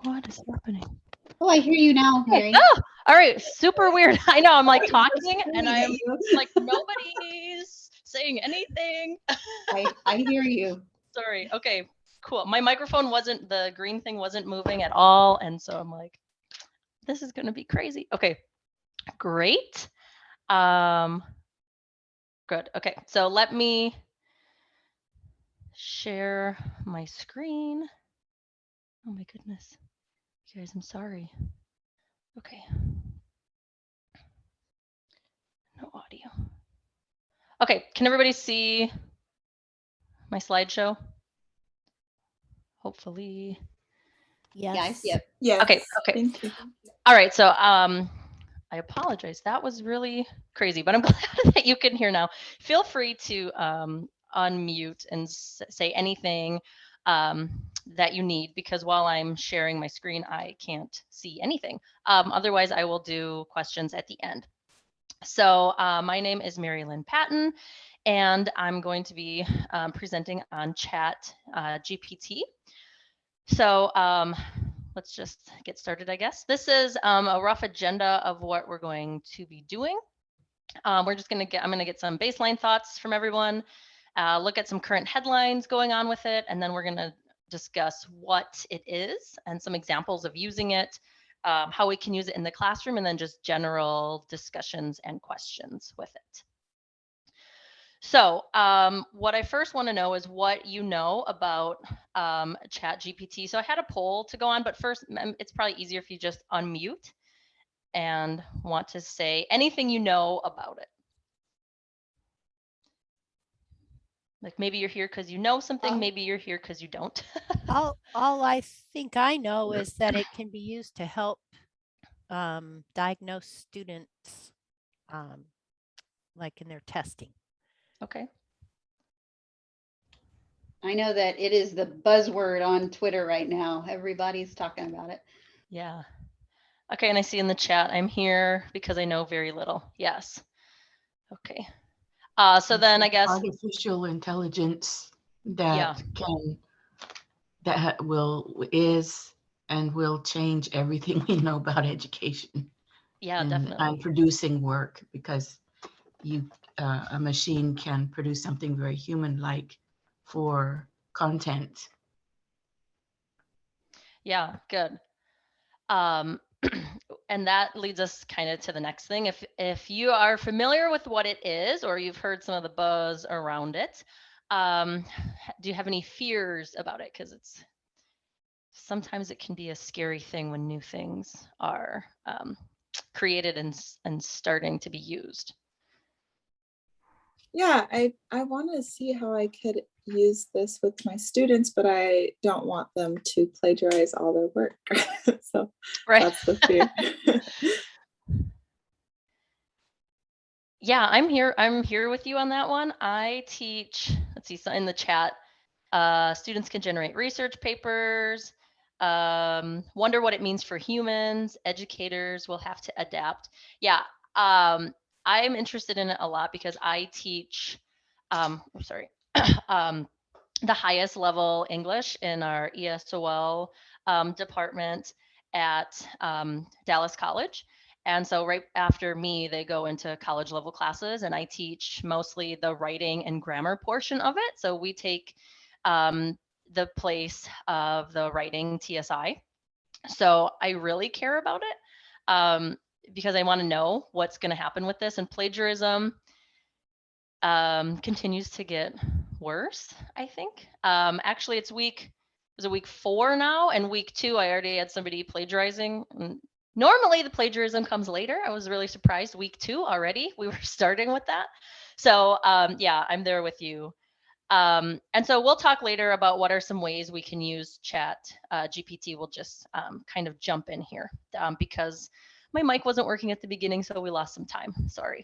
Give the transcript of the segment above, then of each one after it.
What is happening? Oh, I hear you now, Mary. Oh, all right. Super weird. I know. I'm like talking and I'm like, nobody's saying anything. I hear you. Sorry. Okay, cool. My microphone wasn't, the green thing wasn't moving at all. And so I'm like, this is going to be crazy. Okay, great. Good. Okay, so let me share my screen. Oh my goodness. You guys, I'm sorry. Okay. No audio. Okay, can everybody see my slideshow? Hopefully. Yes. Yeah, I see it. Yes. Okay. Thank you. All right, so I apologize. That was really crazy, but I'm glad that you can hear now. Feel free to unmute and say anything that you need, because while I'm sharing my screen, I can't see anything. Otherwise, I will do questions at the end. So my name is MaryLynn Patton, and I'm going to be presenting on ChatGPT. So let's just get started, I guess. This is a rough agenda of what we're going to be doing. I'm going to get some baseline thoughts from everyone, look at some current headlines going on with it, and then we're going to discuss what it is and some examples of using it, how we can use it in the classroom, and then just general discussions and questions with it. So what I first want to know is what you know about ChatGPT. So I had a poll to go on, but first it's probably easier if you just unmute and want to say anything you know about it. Like maybe you're here because you know something, maybe you're here because you don't. All I think I know is that it can be used to help diagnose students like in their testing. Okay. I know that it is the buzzword on Twitter right now. Everybody's talking about it. Yeah. Okay, and I see in the chat, I'm here because I know very little. Yes. Okay. So then I guess artificial intelligence that is and will change everything we know about education. Yeah, and, definitely. And producing work, because a machine can produce something very human-like for content. Yeah, good. And that leads us kind of to the next thing. If you are familiar with what it is, or you've heard some of the buzz around it, do you have any fears about it? Because sometimes it can be a scary thing when new things are created and starting to be used. Yeah, I want to see how I could use this with my students, but I don't want them to plagiarize all their work. So that's the fear. Yeah, I'm here with you on that one. I teach, let's see, so in the chat, students can generate research papers, wonder what it means for humans, educators will have to adapt. Yeah, I'm interested in it a lot because I teach, the highest level English in our ESOL department at Dallas College. And so right after me, they go into college level classes, and I teach mostly the writing and grammar portion of it. So we take the place of the writing TSI. So I really care about it because I want to know what's going to happen with this. And plagiarism continues to get worse, I think. Actually, it was week 4 now, and week 2, I already had somebody plagiarizing. Normally the plagiarism comes later. I was really surprised. Week 2 already, we were starting with that. So yeah, I'm there with you. And so we'll talk later about what are some ways we can use ChatGPT. We'll just kind of jump in here because my mic wasn't working at the beginning, so we lost some time. Sorry.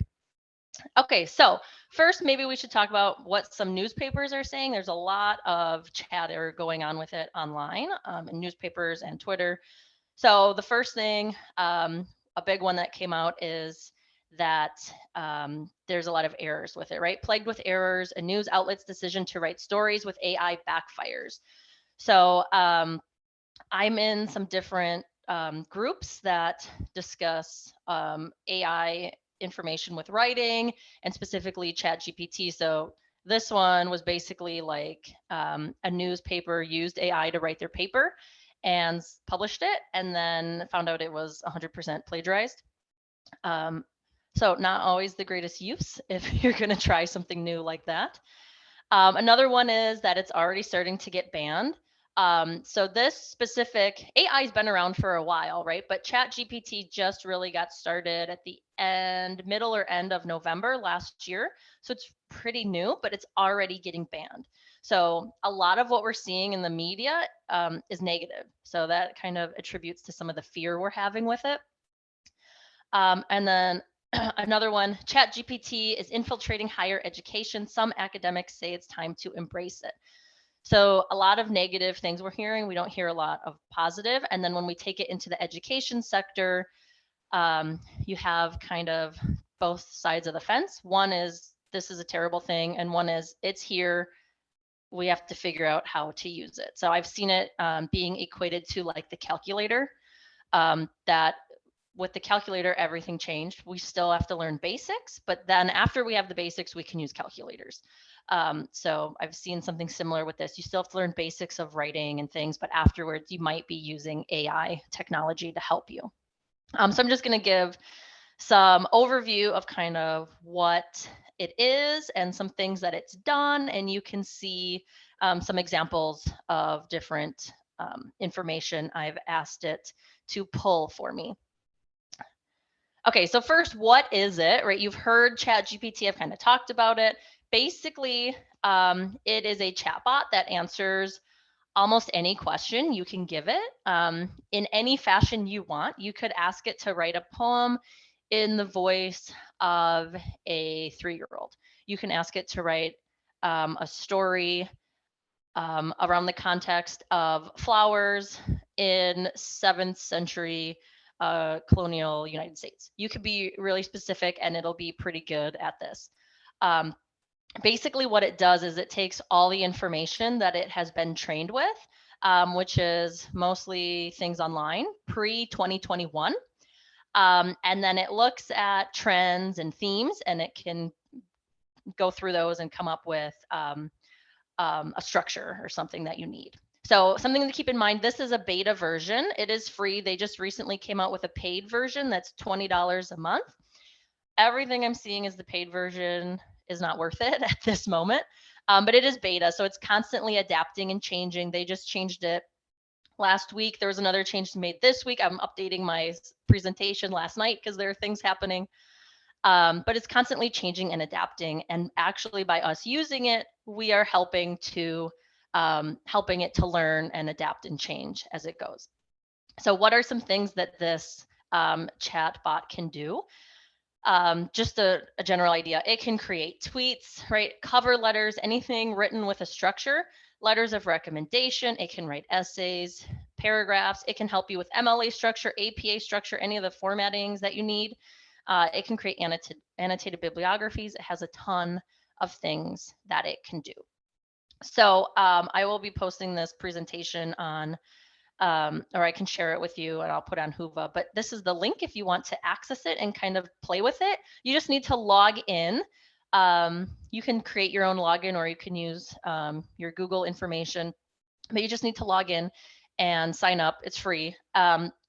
Okay, so first, maybe we should talk about what some newspapers are saying. There's a lot of chatter going on with it online in newspapers and Twitter. So the first thing, a big one that came out is that there's a lot of errors with it, right? Plagued with errors, a news outlet's decision to write stories with AI backfires. So I'm in some different groups that discuss AI information with writing and specifically ChatGPT. So this one was basically like a newspaper used AI to write their paper and published it, and then found out it was 100% plagiarized. So not always the greatest use if you're going to try something new like that. Another one is that it's already starting to get banned. So this specific AI has been around for a while, right? But ChatGPT just really got started at the middle or end of November last year. So it's pretty new, but it's already getting banned. So a lot of what we're seeing in the media is negative. So that kind of attributes to some of the fear we're having with it. And then another one, ChatGPT is infiltrating higher education. Some academics say it's time to embrace it. So a lot of negative things we're hearing. We don't hear a lot of positive. And then when we take it into the education sector, you have kind of both sides of the fence. One is this is a terrible thing, and one is it's here. We have to figure out how to use it. So I've seen it being equated to like the calculator, that with the calculator, everything changed. We still have to learn basics, but then after we have the basics, we can use calculators. So I've seen something similar with this. You still have to learn basics of writing and things, but afterwards you might be using AI technology to help you. So I'm just going to give some overview of kind of what it is and some things that it's done, and you can see some examples of different information I've asked it to pull for me. Okay, so first, what is it, right? You've heard ChatGPT, I've kind of talked about it. Basically, it is a chatbot that answers almost any question you can give it in any fashion you want. You could ask it to write a poem in the voice of a 3-year-old. You can ask it to write a story around the context of flowers in 7th century colonial United States. You could be really specific and it'll be pretty good at this. Basically what it does is it takes all the information that it has been trained with, which is mostly things online pre-2021. And then it looks at trends and themes, and it can go through those and come up with a structure or something that you need. So something to keep in mind, this is a beta version. It is free. They just recently came out with a paid version that's $20 a month. Everything I'm seeing is the paid version is not worth it at this moment, but it is beta, so it's constantly adapting and changing. They just changed it last week. There was another change made this week. I'm updating my presentation last night because there are things happening, but it's constantly changing and adapting. And actually by us using it, we are helping it to learn and adapt and change as it goes. So what are some things that this chat bot can do? Just a general idea. It can create tweets, right? Cover letters, anything written with a structure, letters of recommendation. It can write essays, paragraphs. It can help you with MLA structure, APA structure, any of the formattings that you need. It can create annotated bibliographies. It has a ton of things that it can do. So I will be posting this presentation on or I can share it with you and I'll put on Whova, but this is the link if you want to access it and kind of play with it. You just need to log in. You can create your own login or you can use your Google information, but you just need to log in and sign up. It's free.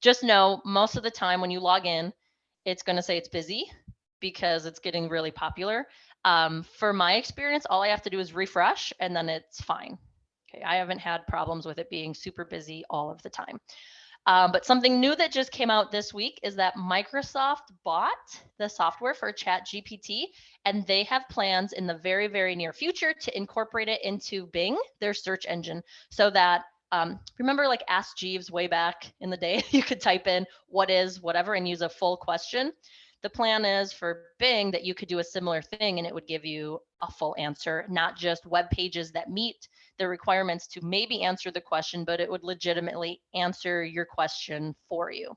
Just know most of the time when you log in, it's going to say it's busy because it's getting really popular. For my experience, all I have to do is refresh and then it's fine. Okay, I haven't had problems with it being super busy all of the time. But something new that just came out this week is that Microsoft bought the software for ChatGPT, and they have plans in the very, very near future to incorporate it into Bing, their search engine, so that remember like Ask Jeeves way back in the day, you could type in what is whatever and use a full question. The plan is for Bing that you could do a similar thing and it would give you a full answer, not just web pages that meet the requirements to maybe answer the question, but it would legitimately answer your question for you,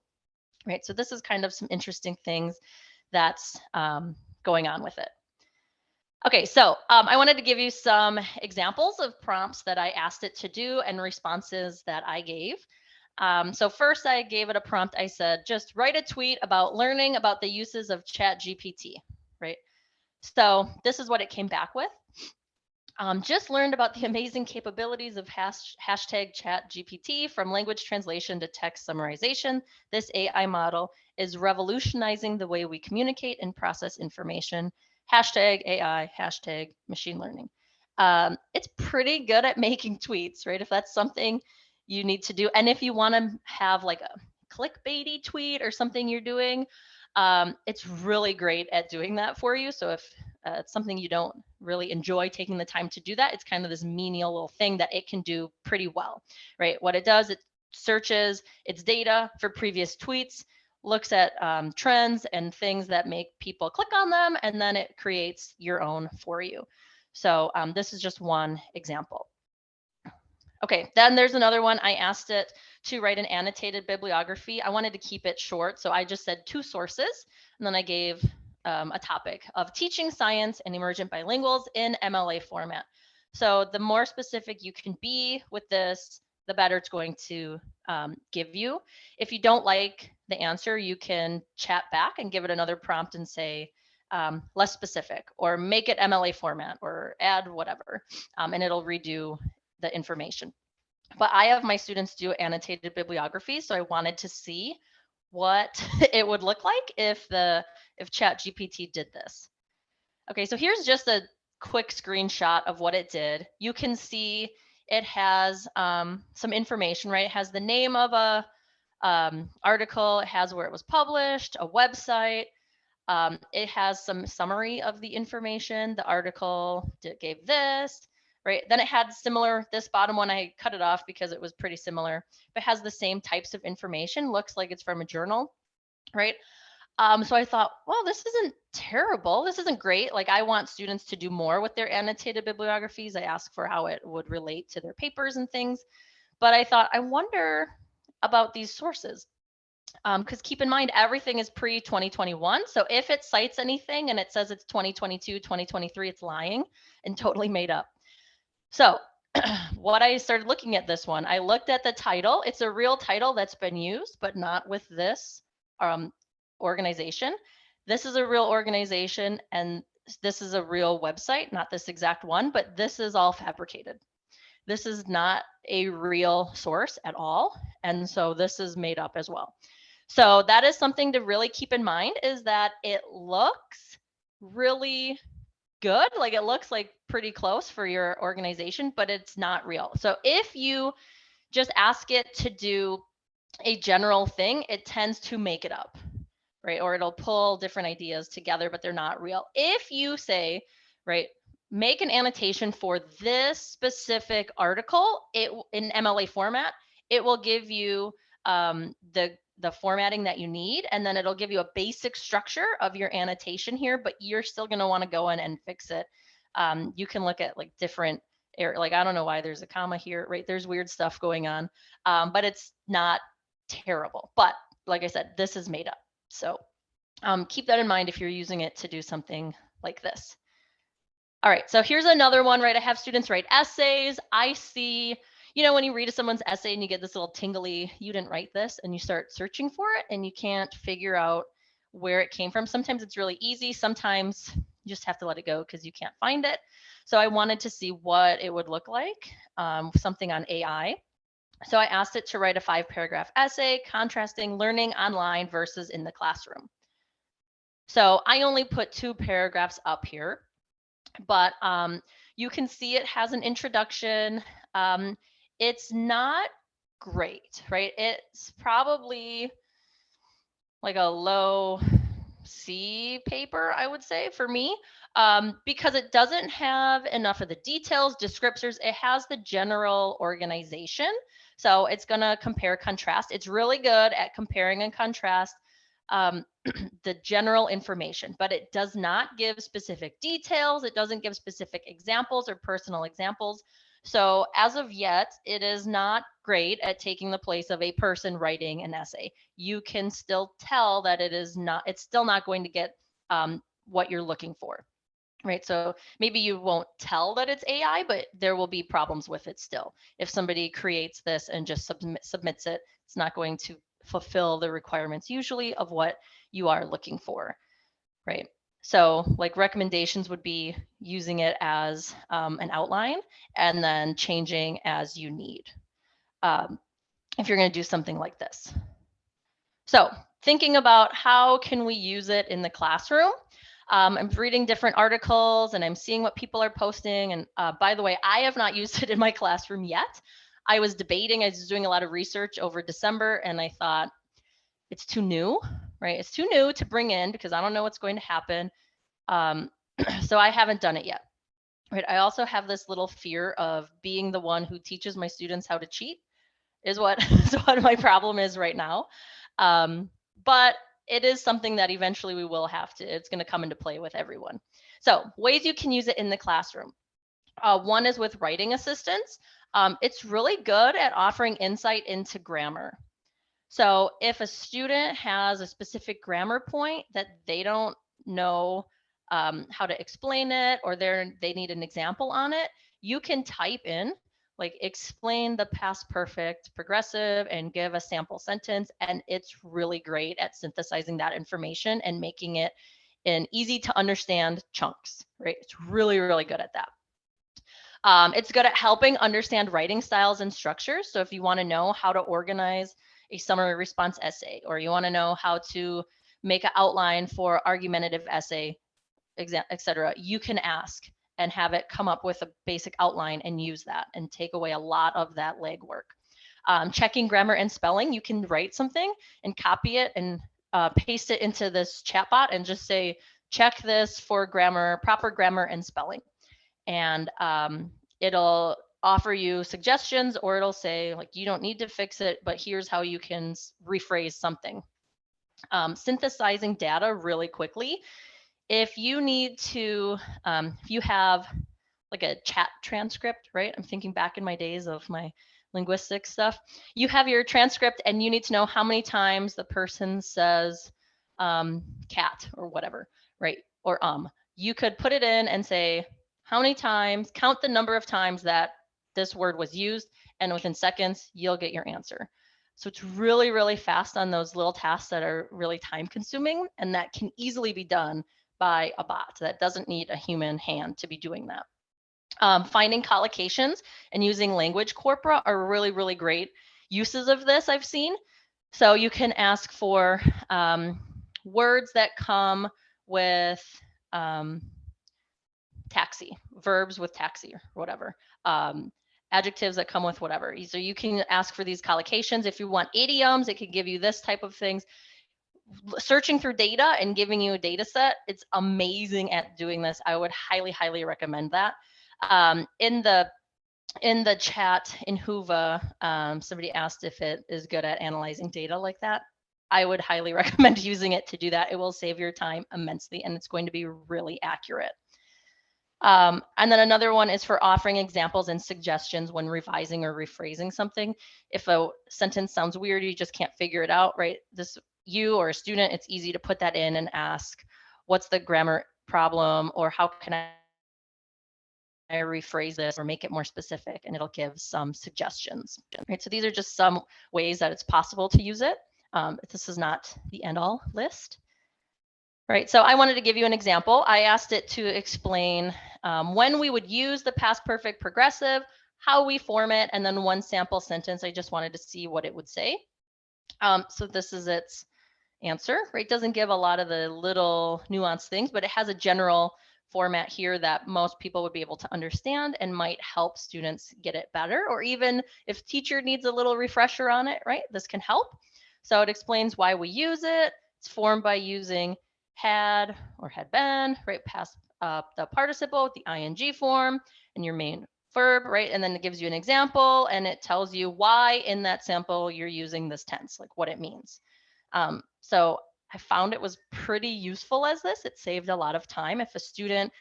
right? So this is kind of some interesting things that's going on with it. Okay, so I wanted to give you some examples of prompts that I asked it to do and responses that I gave. So first I gave it a prompt. I said, just write a tweet about learning about the uses of ChatGPT, right? So this is what it came back with. Just learned about the amazing capabilities of hashtag ChatGPT, from language translation to text summarization. This AI model is revolutionizing the way we communicate and process information. Hashtag AI, hashtag machine learning. It's pretty good at making tweets, right? If that's something you need to do. And if you want to have like a clickbaity tweet or something you're doing, it's really great at doing that for you. So if it's something you don't really enjoy taking the time to do that, it's kind of this menial little thing that it can do pretty well, right? What it does, it searches its data for previous tweets, looks at trends and things that make people click on them, and then it creates your own for you. So this is just one example. Okay, then there's another one. I asked it to write an annotated bibliography. I wanted to keep it short, so I just said 2 sources, and then I gave a topic of teaching science and emergent bilinguals in MLA format. So the more specific you can be with this, the better it's going to give you. If you don't like the answer, you can chat back and give it another prompt and say less specific, or make it MLA format, or add whatever, and it'll redo the information. But I have my students do annotated bibliography, so I wanted to see what it would look like if ChatGPT did this. Okay, so here's just a quick screenshot of what it did. You can see it has some information, right? It has the name of a article, it has where it was published, a website. It has some summary of the information. The article gave this, right? Then it had similar, this bottom one, I cut it off because it was pretty similar, but has the same types of information, looks like it's from a journal, right? So I thought, well, this isn't terrible. This isn't great. Like, I want students to do more with their annotated bibliographies. I asked for how it would relate to their papers and things, but I thought, I wonder about these sources. Because keep in mind, everything is pre-2021. So if it cites anything and it says it's 2022, 2023, it's lying and totally made up. So what I started looking at this one, I looked at the title. It's a real title that's been used, but not with this organization. This is a real organization, and this is a real website, not this exact one, but this is all fabricated. This is not a real source at all. And so this is made up as well. So that is something to really keep in mind, is that it looks really good. Like, it looks like pretty close for your organization, but it's not real. So if you just ask it to do a general thing, it tends to make it up, right? Or it'll pull different ideas together, but they're not real. If you say, right, make an annotation for this specific article, it in MLA format, it will give you the formatting that you need, and then it'll give you a basic structure of your annotation here, but you're still going to want to go in and fix it. You can look at like different, like, I don't know why there's a comma here, right? There's weird stuff going on, but it's not terrible. But like I said, this is made up. So keep that in mind if you're using it to do something like this. All right, so here's another one, right? I have students write essays. I see, you know, when you read someone's essay and you get this little tingly, you didn't write this, and you start searching for it and you can't figure out where it came from. Sometimes it's really easy. Sometimes you just have to let it go because you can't find it. So I wanted to see what it would look like, something on AI. So I asked it to write a 5-paragraph essay contrasting learning online versus in the classroom. So I only put 2 paragraphs up here, but you can see it has an introduction. It's not great, right? It's probably like a low C paper, I would say, for me, because it doesn't have enough of the details, descriptors. It has the general organization. So it's going to compare, contrast. It's really good at comparing and contrast the general information, but it does not give specific details. It doesn't give specific examples or personal examples. So as of yet, it is not great at taking the place of a person writing an essay. You can still tell that it's still not going to get what you're looking for. right? So maybe you won't tell that it's AI, but there will be problems with it still. If somebody creates this and just submits it, it's not going to fulfill the requirements usually of what you are looking for, right? So like recommendations would be using it as an outline and then changing as you need if you're going to do something like this. So thinking about how can we use it in the classroom. I'm reading different articles and I'm seeing what people are posting. And by the way, I have not used it in my classroom yet. I was debating, I was doing a lot of research over December and I thought it's too new, right? It's too new to bring in because I don't know what's going to happen. So I haven't done it yet. Right. I also have this little fear of being the one who teaches my students how to cheat is what, is what my problem is right now. But it is something that eventually we will have to, it's going to come into play with everyone. So ways you can use it in the classroom. One is with writing assistance. It's really good at offering insight into grammar. So if a student has a specific grammar point that they don't know how to explain it, or they need an example on it, you can type in like explain the past perfect progressive and give a sample sentence. And it's really great at synthesizing that information and making it in easy to understand chunks, right? It's really, really good at that. It's good at helping understand writing styles and structures. So if you want to know how to organize a summary response essay, or you want to know how to make an outline for argumentative essay, etc., you can ask and have it come up with a basic outline and use that and take away a lot of that legwork. Checking grammar and spelling, you can write something and copy it and paste it into this chatbot and just say, check this for grammar, proper grammar and spelling. And it'll offer you suggestions, or it'll say like, you don't need to fix it, but here's how you can rephrase something. Synthesizing data really quickly. If you need to, if you have like a chat transcript, right? I'm thinking back in my days of my linguistics stuff. You have your transcript and you need to know how many times the person says cat or whatever, right? Or you could put it in and say, how many times, count the number of times that this word was used, and within seconds, you'll get your answer. So it's really, really fast on those little tasks that are really time consuming, and that can easily be done by a bot that doesn't need a human hand to be doing that. Finding collocations and using language corpora are really, really great uses of this I've seen. So you can ask for words that come with taxi, verbs with taxi or whatever, adjectives that come with whatever. So you can ask for these collocations. If you want idioms, it could give you this type of things. Searching through data and giving you a data set, it's amazing at doing this. I would highly, highly recommend that. In the chat in Whova, somebody asked if it is good at analyzing data like that. I would highly recommend using it to do that. It will save your time immensely, and it's going to be really accurate. And then another one is for offering examples and suggestions when revising or rephrasing something. If a sentence sounds weird, you just can't figure it out, right? You or a student, it's easy to put that in and ask, what's the grammar problem, or how can I rephrase this or make it more specific, and it'll give some suggestions, right? So these are just some ways that it's possible to use it. This is not the end all list. Right, so I wanted to give you an example. I asked it to explain when we would use the past perfect progressive, how we form it, and then one sample sentence. I just wanted to see what it would say. So this is its answer, right? It doesn't give a lot of the little nuanced things, but it has a general format here that most people would be able to understand and might help students get it better. Or even if teacher needs a little refresher on it, right? This can help. So it explains why we use it. It's formed by using had or had been, right? Past the participle with the ing form and your main verb, right? And then it gives you an example and it tells you why in that sample you're using this tense, like what it means. So I found it was pretty useful as this. It saved a lot of time. If a student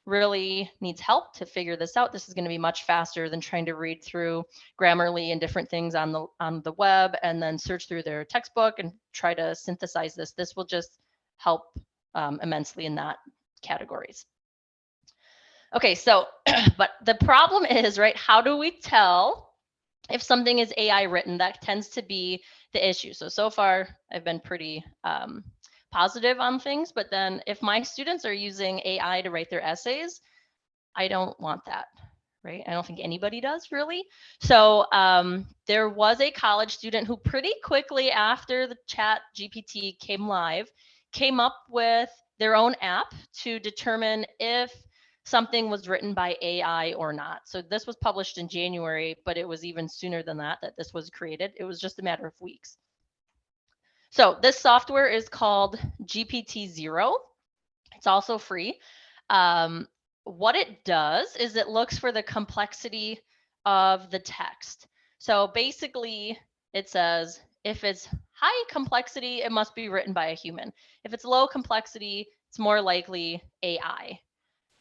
really needs help to figure this out, this is going to be much faster than trying to read through Grammarly and different things on the web and then search through their textbook and try to synthesize this. This will just help immensely in that categories. Okay, so, but the problem is, right, how do we tell if something is AI written? That tends to be the issue. So far, I've been pretty positive on things, but then if my students are using AI to write their essays, I don't want that, right? I don't think anybody does really. So there was a college student who pretty quickly after the ChatGPT came live, came up with their own app to determine if something was written by AI or not. So this was published in January, but it was even sooner than that this was created. It was just a matter of weeks. So this software is called GPT-0. It's also free. What it does is it looks for the complexity of the text. So basically it says if it's high complexity, it must be written by a human. If it's low complexity, it's more likely AI,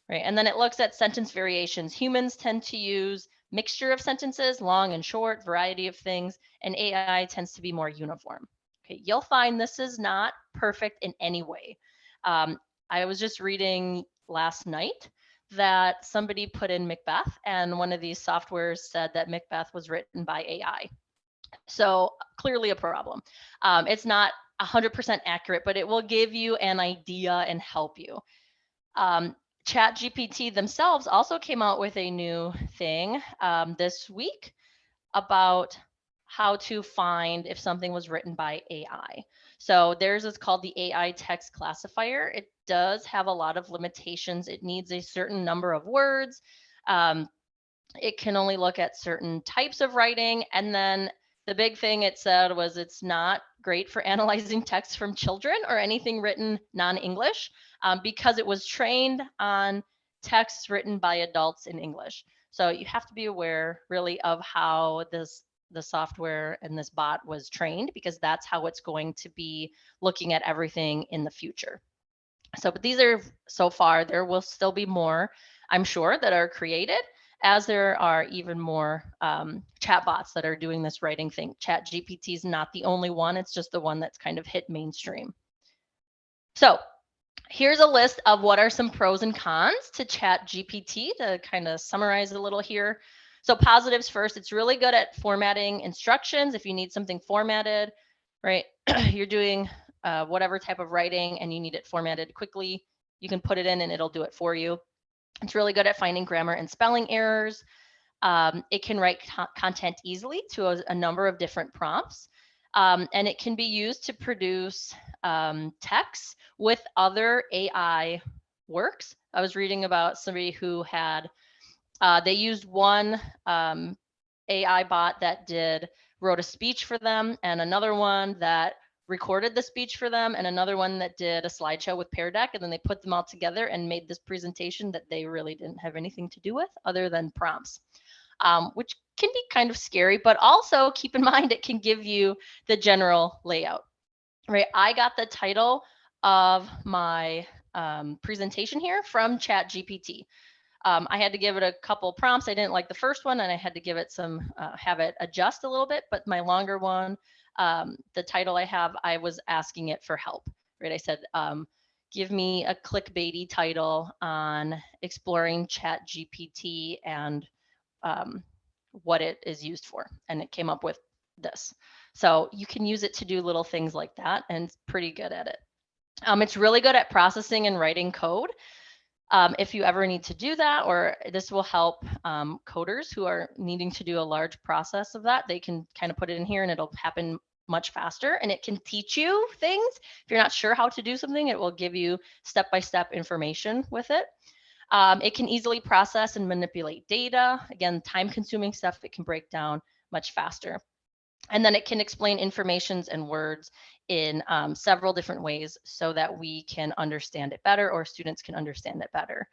right? And then it looks at sentence variations. Humans tend to use mixture of sentences, long and short, variety of things, and AI tends to be more uniform. Okay, you'll find this is not perfect in any way. I was just reading last night that somebody put in Macbeth, and one of these softwares said that Macbeth was written by AI. So clearly a problem. It's not 100% accurate, but it will give you an idea and help you. ChatGPT themselves also came out with a new thing this week about how to find if something was written by AI. So theirs is called the AI text classifier. It does have a lot of limitations. It needs a certain number of words. It can only look at certain types of writing. And then the big thing it said was it's not great for analyzing text from children or anything written non-English because it was trained on texts written by adults in English. So you have to be aware really of how the software and this bot was trained, because that's how it's going to be looking at everything in the future. So, but these are so far, there will still be more, I'm sure, that are created, as there are even more chatbots that are doing this writing thing. ChatGPT is not the only one, it's just the one that's kind of hit mainstream. So here's a list of what are some pros and cons to ChatGPT to kind of summarize a little here. So positives first, it's really good at formatting instructions. If you need something formatted, right, you're doing whatever type of writing and you need it formatted quickly, you can put it in and it'll do it for you. It's really good at finding grammar and spelling errors. It can write content easily to a number of different prompts. And it can be used to produce text with other AI works. I was reading about somebody who had, they used one AI bot that wrote a speech for them, and another one that recorded the speech for them, and another one that did a slideshow with Pear Deck, and then they put them all together and made this presentation that they really didn't have anything to do with other than prompts. Which can be kind of scary, but also keep in mind it can give you the general layout, right? I got the title of my presentation here from ChatGPT. I had to give it a couple prompts. I didn't like the first one, and I had to give it some, have it adjust a little bit, but my longer one, the title I have, I was asking it for help, right? I said, give me a clickbaity title on exploring ChatGPT and what it is used for. And it came up with this. So you can use it to do little things like that, and it's pretty good at it. It's really good at processing and writing code. If you ever need to do that, or this will help coders who are needing to do a large process of that, they can kind of put it in here and it'll happen much faster, and it can teach you things. If you're not sure how to do something, it will give you step-by-step information with it. It can easily process and manipulate data. Again, time-consuming stuff it can break down much faster. And then it can explain informations and words in several different ways so that we can understand it better, or students can understand it better.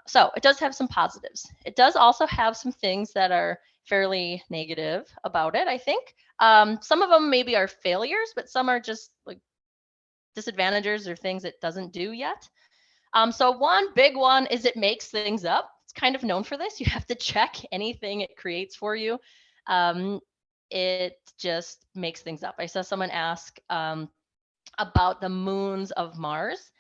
So it does have some positives. It does also have some things that are fairly negative about it, I think. Some of them maybe are failures, but some are just like disadvantages or things it doesn't do yet. So one big one is it makes things up. It's kind of known for this. You have to check anything it creates for you. It just makes things up. I saw someone ask about the moons of Mars,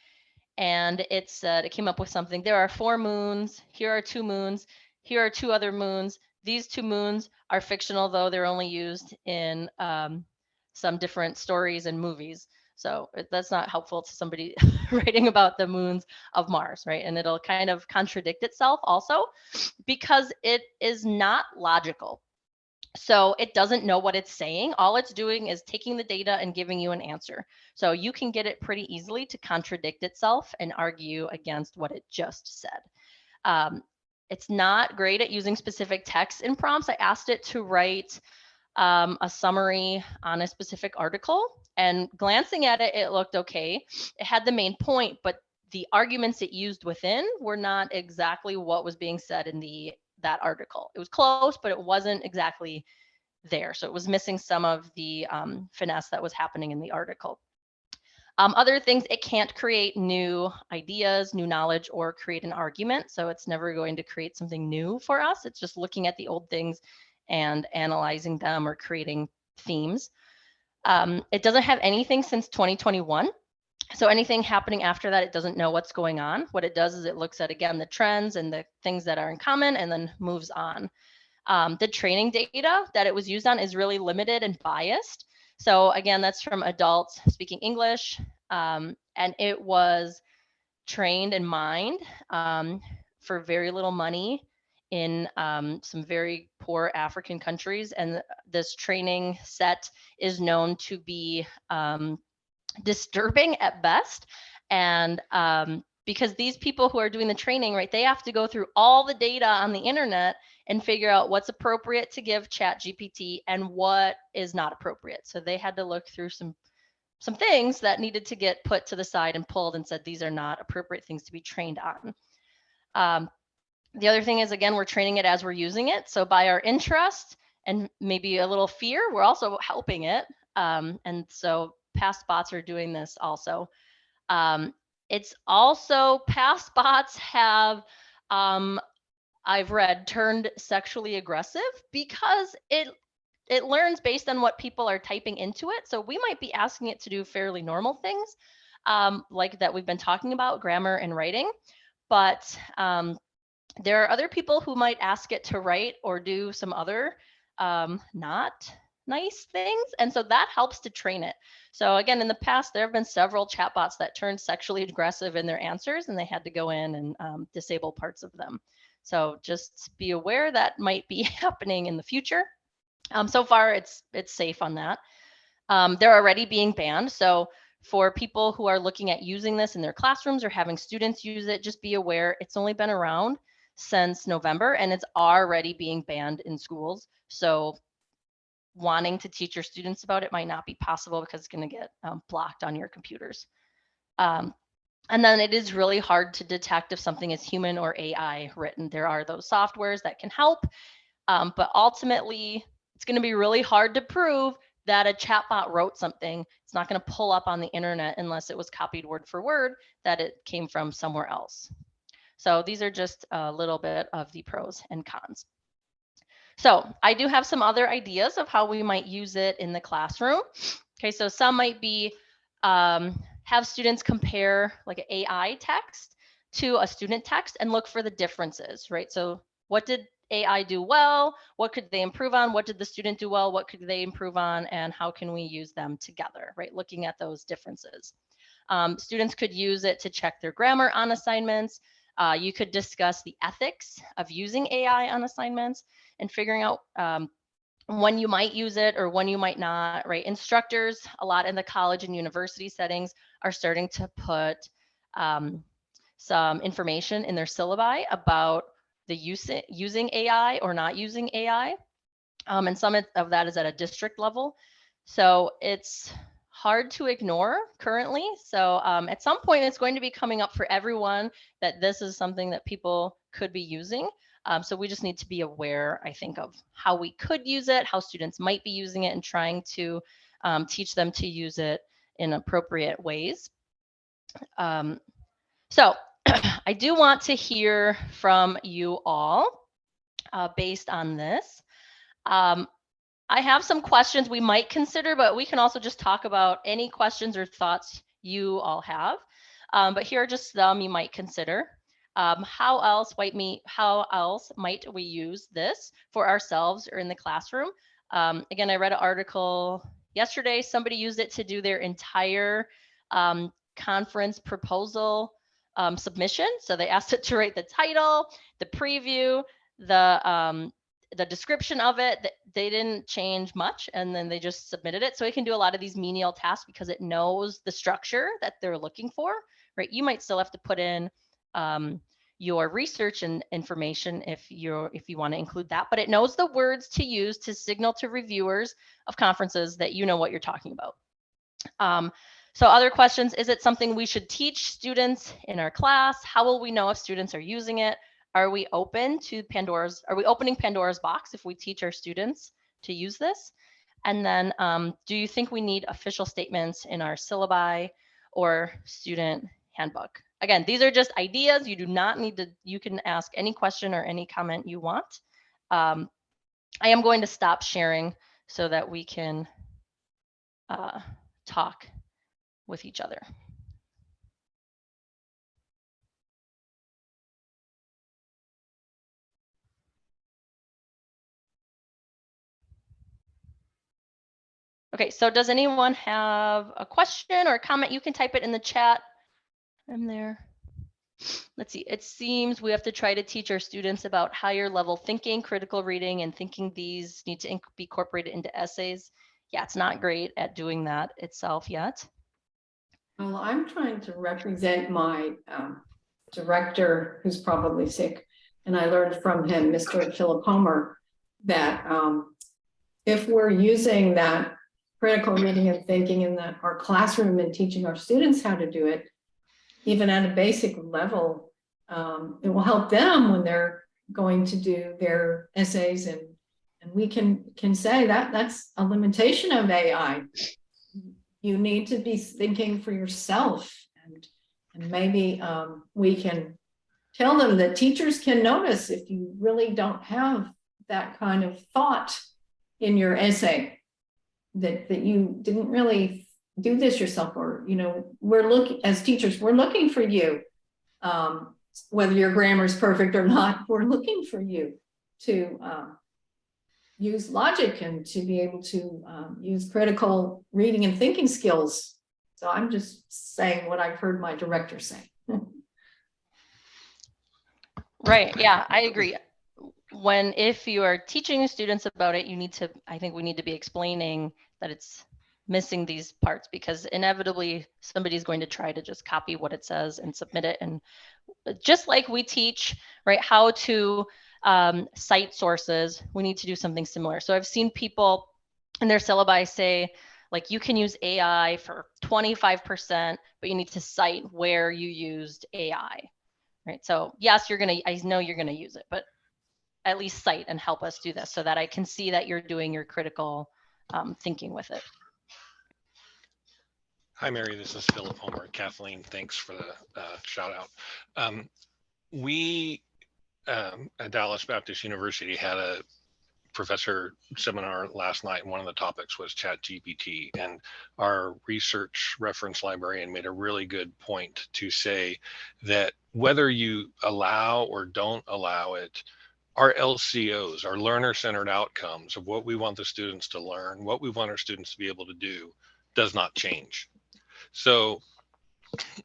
and it said, it came up with something. There are 4 moons. Here are 2 moons. Here are 2 other moons. These 2 moons are fictional, though they're only used in some different stories and movies. So that's not helpful to somebody writing about the moons of Mars, right? And it'll kind of contradict itself also because it is not logical. So it doesn't know what it's saying. All it's doing is taking the data and giving you an answer. So you can get it pretty easily to contradict itself and argue against what it just said. It's not great at using specific text in prompts. I asked it to write a summary on a specific article, and glancing at it, it looked okay. It had the main point, but the arguments it used within were not exactly what was being said in that article. It was close, but it wasn't exactly there. So it was missing some of the finesse that was happening in the article. Other things, it can't create new ideas, new knowledge, or create an argument. So it's never going to create something new for us. It's just looking at the old things and analyzing them or creating themes. It doesn't have anything since 2021. So anything happening after that, it doesn't know what's going on. What it does is it looks at, again, the trends and the things that are in common and then moves on. The training data that it was used on is really limited and biased. So again, that's from adults speaking English, and it was trained and mined for very little money in some very poor African countries. And this training set is known to be disturbing at best. And because these people who are doing the training, right, they have to go through all the data on the internet and figure out what's appropriate to give ChatGPT and what is not appropriate. So they had to look through some things that needed to get put to the side and pulled and said, these are not appropriate things to be trained on. The other thing is, again, we're training it as we're using it. So by our interest and maybe a little fear, we're also helping it. And so past bots are doing this also. It's also, past bots have, I've read, turned sexually aggressive because it learns based on what people are typing into it. So we might be asking it to do fairly normal things, like that we've been talking about, grammar and writing. But there are other people who might ask it to write or do some other not nice things. And so that helps to train it. So again, in the past, there have been several chatbots that turned sexually aggressive in their answers, and they had to go in and disable parts of them. So just be aware that might be happening in the future. So far, it's safe on that. They're already being banned. So for people who are looking at using this in their classrooms or having students use it, just be aware it's only been around since November and it's already being banned in schools. So wanting to teach your students about it might not be possible because it's going to get blocked on your computers. And then it is really hard to detect if something is human or AI written. There are those softwares that can help, but ultimately it's going to be really hard to prove that a chatbot wrote something. It's not going to pull up on the internet unless it was copied word for word that it came from somewhere else. So these are just a little bit of the pros and cons. So I do have some other ideas of how we might use it in the classroom. Okay, so some might be have students compare like an AI text to a student text and look for the differences, right? So what did AI do well? What could they improve on? What did the student do well? What could they improve on? And how can we use them together, right? Looking at those differences. Students could use it to check their grammar on assignments. You could discuss the ethics of using AI on assignments and figuring out when you might use it or when you might not, right? Instructors, a lot in the college and university settings, are starting to put some information in their syllabi about the using AI or not using AI. And some of that is at a district level. So it's hard to ignore currently. So at some point, it's going to be coming up for everyone that this is something that people could be using. So we just need to be aware, I think, of how we could use it, how students might be using it, and trying to teach them to use it in appropriate ways. So I do want to hear from you all based on this. I have some questions we might consider, but we can also just talk about any questions or thoughts you all have. But here are just some you might consider. How else might we use this for ourselves or in the classroom? Again, I read an article yesterday. Somebody used it to do their entire conference proposal submission. So they asked it to write the title, the preview, the description of it. They didn't change much, and then they just submitted it. So it can do a lot of these menial tasks because it knows the structure that they're looking for, right? You might still have to put in your research and information if you want to include that, but it knows the words to use to signal to reviewers of conferences that you know what you're talking about. So other questions, is it something we should teach students in our class? How will we know if students are using it? Are we opening Pandora's box if we teach our students to use this? And then do you think we need official statements in our syllabi or student handbook? Again, these are just ideas. You do not need to, you can ask any question or any comment you want. I am going to stop sharing so that we can talk with each other. Okay, so does anyone have a question or a comment? You can type it in the chat. I'm there. Let's see, it seems we have to try to teach our students about higher level thinking, critical reading, and thinking these need to be incorporated into essays. Yeah, it's not great at doing that itself yet. Well, I'm trying to represent my director who's probably sick. And I learned from him, Mr. Philip Homer, that if we're using that critical reading and thinking in our classroom and teaching our students how to do it, even at a basic level, it will help them when they're going to do their essays. And we can say that that's a limitation of AI. You need to be thinking for yourself, and maybe we can tell them that teachers can notice if you really don't have that kind of thought in your essay, that you didn't really do this yourself, or, you know, as teachers, we're looking for you, whether your grammar is perfect or not, we're looking for you to use logic and to be able to use critical reading and thinking skills. So I'm just saying what I've heard my director say. Right, yeah, I agree. If you are teaching students about it, I think we need to be explaining that it's missing these parts, because inevitably somebody's going to try to just copy what it says and submit it. And just like we teach, right, how to cite sources, we need to do something similar. So I've seen people in their syllabi say, like, you can use AI for 25%, but you need to cite where you used AI, right? So yes, I know you're gonna use it, but at least cite and help us do this so that I can see that you're doing your critical thinking with it. Hi, Mary, this is Philip Homer. Kathleen, thanks for the shout out. We at Dallas Baptist University had a professor seminar last night, and one of the topics was ChatGPT, and our research reference librarian made a really good point to say that whether you allow or don't allow it, our LCOs, our learner-centered outcomes of what we want the students to learn, what we want our students to be able to do, does not change. So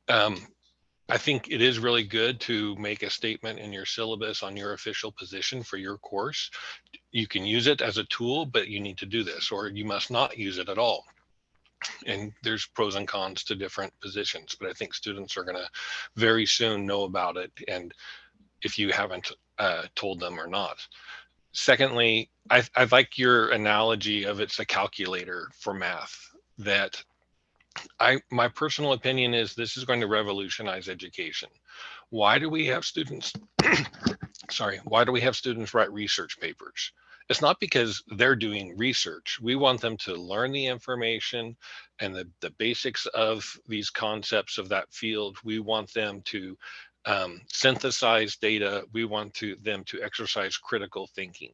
I think it is really good to make a statement in your syllabus on your official position for your course. You can use it as a tool, but you need to do this, or you must not use it at all. And there's pros and cons to different positions, but I think students are going to very soon know about it, and if you haven't told them or not. Secondly, I like your analogy of it's a calculator for math. That my personal opinion is this is going to revolutionize education. Why do we have students why do we have students write research papers? It's not because they're doing research. We want them to learn the information and the basics of these concepts of that field. We want them to synthesize data. We want them to exercise critical thinking.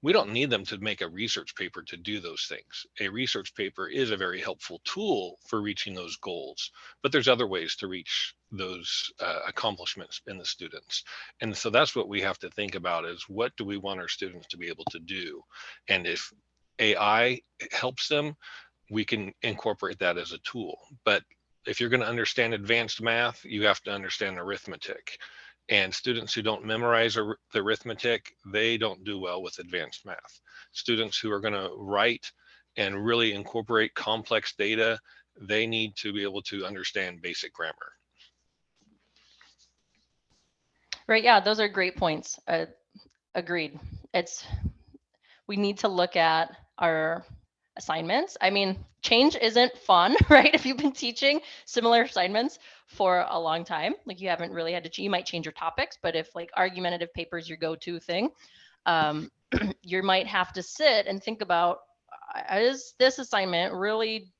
We don't need them to make a research paper to do those things. A research paper is a very helpful tool for reaching those goals, but there's other ways to reach those accomplishments in the students. And so that's what we have to think about, is what do we want our students to be able to do? And if AI helps them, we can incorporate that as a tool. But if you're going to understand advanced math, you have to understand arithmetic. And students who don't memorize the arithmetic, they don't do well with advanced math. Students who are going to write and really incorporate complex data, they need to be able to understand basic grammar. Right. Yeah, those are great points. Agreed. We need to look at our assignments. I mean, change isn't fun, right? If you've been teaching similar assignments for a long time, like you haven't really had to, you might change your topics, but if like argumentative paper is your go-to thing, you might have to sit and think about, is this assignment really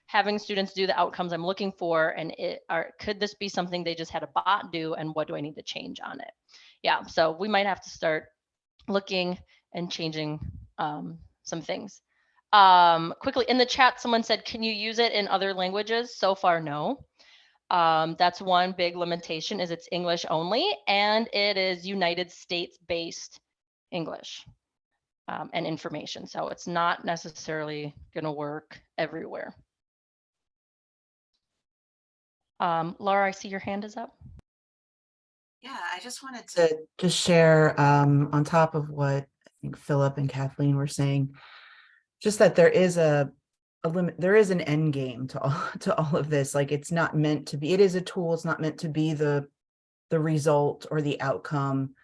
having students do the outcomes I'm looking for? And could this be something they just had a bot do? And what do I need to change on it? Yeah, so we might have to start looking and changing some things. Quickly in the chat, someone said, can you use it in other languages? So far, no. That's one big limitation, is it's English only, and it is United States based English and information. So it's not necessarily going to work everywhere. Laura, I see your hand is up. Yeah, I just wanted to just share on top of what I think Philip and Kathleen were saying, just that there is a limit, there is an end game to all of this. Like, it's not meant to be, it is a tool, it's not meant to be the result or the outcome.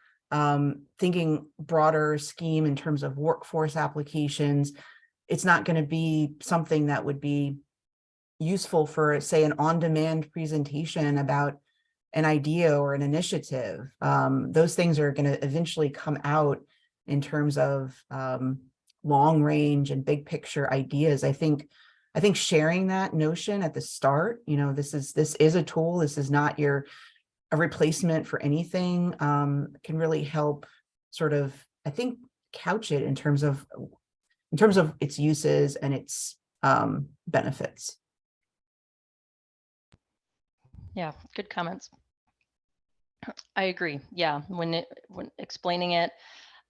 Thinking broader scheme in terms of workforce applications, it's not going to be something that would be useful for, say, an on-demand presentation about an idea or an initiative. Those things are going to eventually come out in terms of long range and big picture ideas. I think sharing that notion at the start, this is a tool. This is not a replacement for anything, can really help sort of, I think, couch it in terms of its uses and its benefits. Yeah, good comments. I agree. Yeah, when explaining it,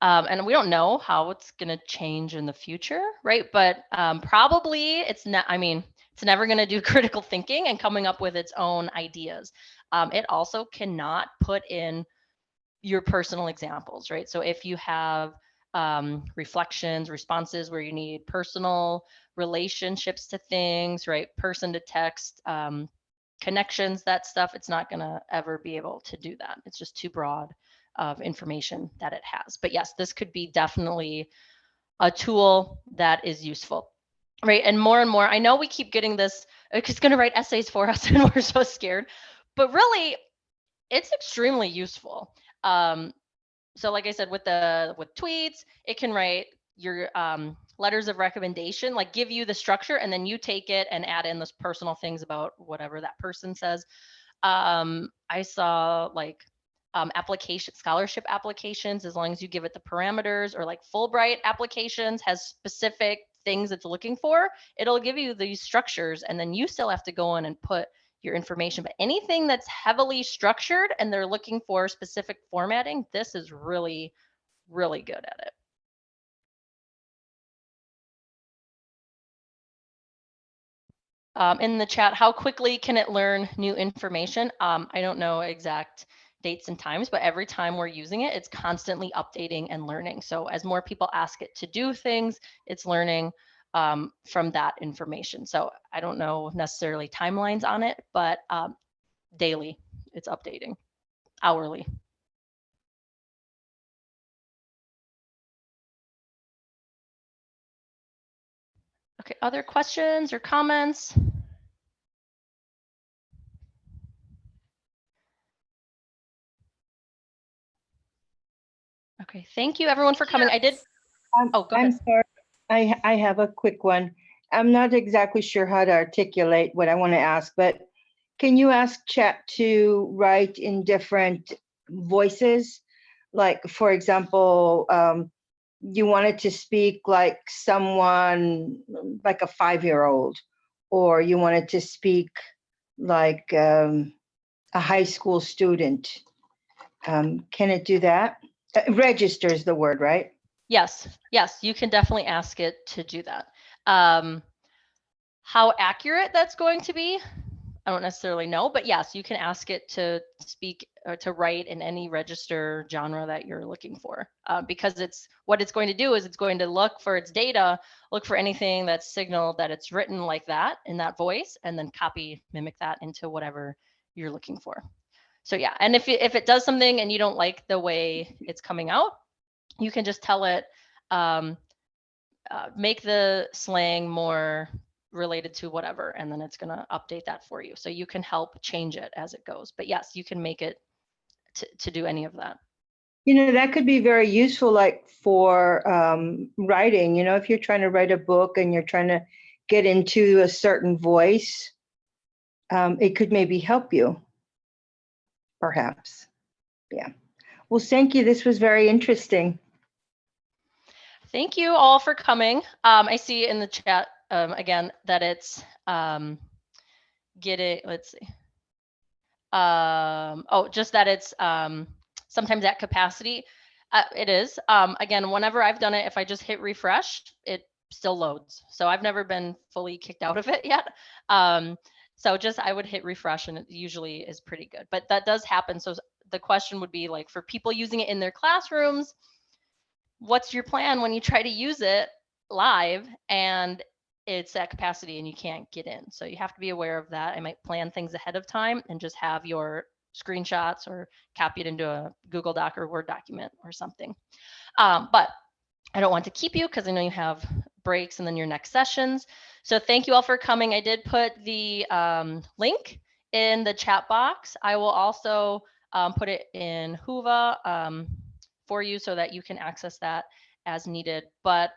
and we don't know how it's going to change in the future, right? But probably it's not. I mean, it's never going to do critical thinking and coming up with its own ideas. It also cannot put in your personal examples, right? So if you have reflections, responses where you need personal relationships to things, right? Person to text, connections, that stuff, it's not going to ever be able to do that. It's just too broad of information that it has. But yes, this could be definitely a tool that is useful, right? And more, I know we keep getting this, it's going to write essays for us and we're so scared, but really it's extremely useful. So like I said, with tweets, it can write your letters of recommendation, like give you the structure, and then you take it and add in those personal things about whatever that person says. I saw like scholarship applications, as long as you give it the parameters, or like Fulbright applications has specific things it's looking for, it'll give you these structures, and then you still have to go in and put your information. But anything that's heavily structured and they're looking for specific formatting, this is really, really good at it. In the chat, how quickly can it learn new information? I don't know exact dates and times, but every time we're using it, it's constantly updating and learning. So as more people ask it to do things, it's learning from that information. So I don't know necessarily timelines on it, but daily it's updating, hourly. Okay, other questions or comments? Okay, thank you everyone for coming. I did. Oh, go ahead. I'm sorry. I have a quick one. I'm not exactly sure how to articulate what I want to ask, but can you ask Chat to write in different voices? Like, for example, you wanted to speak like someone like a 5-year-old, or you wanted to speak like a high school student. Can it do that? Register is the word, right? Yes, you can definitely ask it to do that. How accurate that's going to be, I don't necessarily know, but yes, you can ask it to speak or to write in any register genre that you're looking for, because what it's going to do is it's going to look for its data, look for anything that's signaled that it's written like that in that voice, and then mimic that into whatever you're looking for. So yeah, and if it does something and you don't like the way it's coming out, you can just tell it, make the slang more related to whatever, and then it's going to update that for you. So you can help change it as it goes. But yes, you can make it to do any of that. That could be very useful, like for writing, if you're trying to write a book and you're trying to get into a certain voice, it could maybe help you, perhaps. Yeah. Well, thank you. This was very interesting. Thank you all for coming. I see in the chat again that it's let's see. Just that it's sometimes at capacity. It is. Again, whenever I've done it, if I just hit refresh, it still loads. So I've never been fully kicked out of it yet. So I would hit refresh and it usually is pretty good, but that does happen. So the question would be like, for people using it in their classrooms, what's your plan when you try to use it live and it's at capacity and you can't get in? So you have to be aware of that. I might plan things ahead of time and just have your screenshots or copy it into a Google Doc or Word document or something. But I don't want to keep you because I know you have breaks and then your next sessions. So thank you all for coming. I did put the link in the chat box. I will also put it in Whova for you so that you can access that as needed. But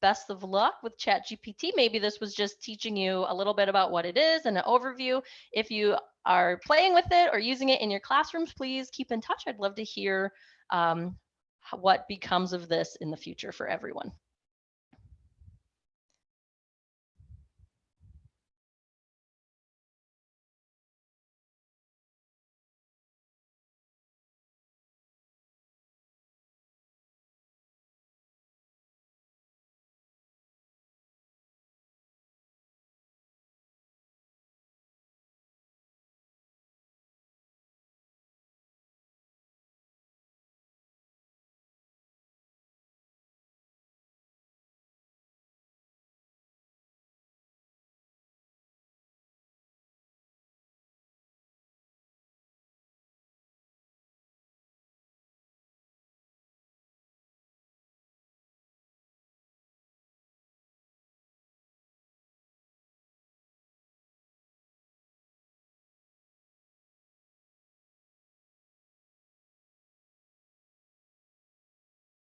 best of luck with ChatGPT. Maybe this was just teaching you a little bit about what it is and an overview. If you are playing with it or using it in your classrooms, please keep in touch. I'd love to hear what becomes of this in the future for everyone.